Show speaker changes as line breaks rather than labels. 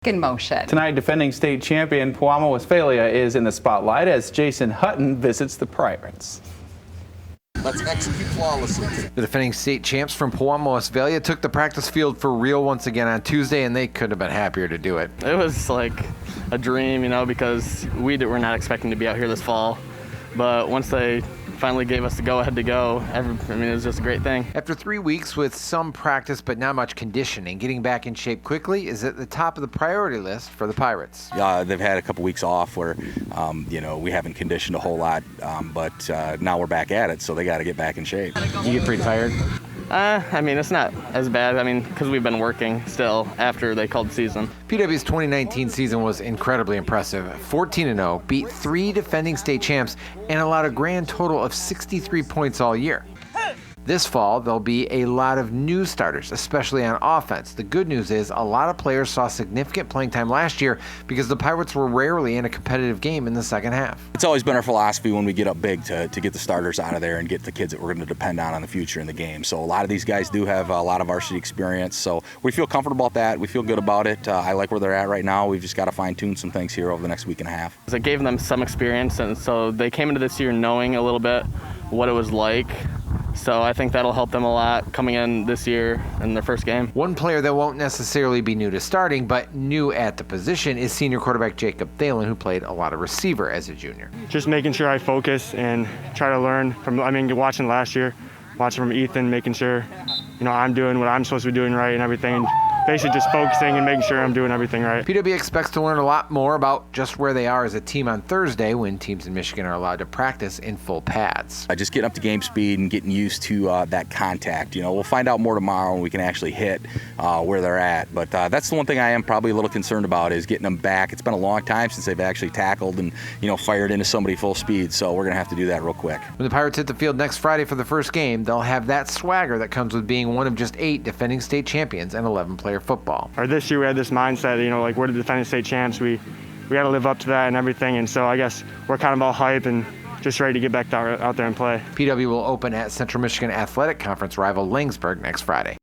in motion.
Tonight, defending state champion Pewamo Westphalia is in the spotlight as Jason Hutton visits the Pirates.
Let's execute flawlessly.
The defending state champs from Pewamo Westphalia took the practice field for real once again on Tuesday, and they couldn't have been happier to do it.
It was like a dream, because we were not expecting to be out here this fall. But once they finally gave us the go-ahead to go, it was just a great thing.
After 3 weeks with some practice but not much conditioning, getting back in shape quickly is at the top of the priority list for the Pirates.
They've had a couple weeks off where, we haven't conditioned a whole lot, but now we're back at it, so they got to get back in shape.
You get pretty tired?
It's not as bad, because we've been working still after they called the season.
PW's 2019 season was incredibly impressive. 14-0, beat 3 defending state champs, and allowed a grand total of 63 points all year. This fall, there'll be a lot of new starters, especially on offense. The good news is a lot of players saw significant playing time last year because the Pirates were rarely in a competitive game in the second half.
It's always been our philosophy when we get up big to get the starters out of there and get the kids that we're going to depend on in the future in the game. So a lot of these guys do have a lot of varsity experience, so we feel comfortable about that. We feel good about it. I like where they're at right now. We've just got to fine-tune some things here over the next week and a half.
It gave them some experience, and so they came into this year knowing a little bit what it was like. So I think that'll help them a lot coming in this year in their first game.
One player that won't necessarily be new to starting, but new at the position is senior quarterback Jacob Thalen, who played a lot of receiver as a junior.
Just making sure I focus and try to learn from, watching last year, watching from Ethan, making sure, I'm doing what I'm supposed to be doing right and everything. And basically just focusing and making sure I'm doing everything right.
PW expects to learn a lot more about just where they are as a team on Thursday when teams in Michigan are allowed to practice in full pads.
Just getting up to game speed and getting used to that contact. We'll find out more tomorrow when we can actually hit where they're at. But that's the one thing I am probably a little concerned about is getting them back. It's been a long time since they've actually tackled and, fired into somebody full speed. So we're going to have to do that real quick.
When the Pirates hit the field next Friday for the first game, they'll have that swagger that comes with being one of just 8 defending state champions and 11-player football.
Or this year we had this mindset, we're the defending state champs. We got to live up to that and everything. And so I guess we're kind of all hype and just ready to get back out there and play.
PW will open at Central Michigan Athletic Conference rival Laingsburg next Friday.